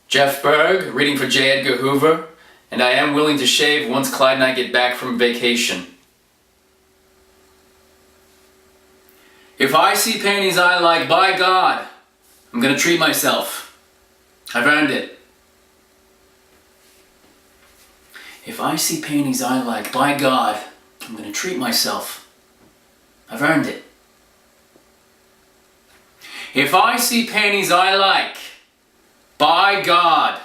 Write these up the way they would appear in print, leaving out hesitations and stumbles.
Jeff Berg, reading for J. Edgar Hoover, and I am willing to shave once Clyde and I get back from vacation. If I see paintings I like, by God, I'm gonna treat myself. I've earned it. If I see paintings I like, by God, I'm gonna treat myself. I've earned it. If I see paintings I like, by God,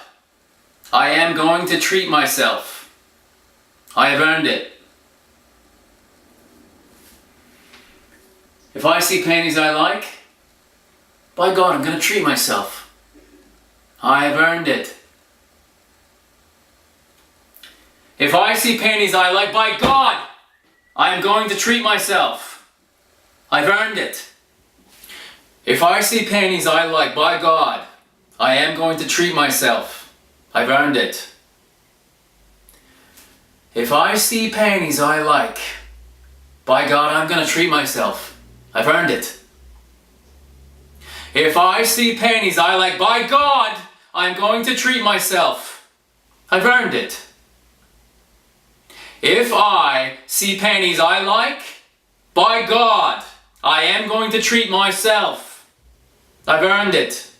I am going to treat myself. I have earned it. If I see paintings I like, by God, I'm going to treat myself. I have earned it. If I see paintings I like, by God, I am going to treat myself. I've earned it. If I see paintings I like, by God, I am going to treat myself. I've earned it. If I see paintings I like, by God, I'm going to treat myself. I've earned it. If I see paintings I like, by God, I'm going to treat myself. I've earned it. If I see paintings I like, by God, I am going to treat myself. I've earned it.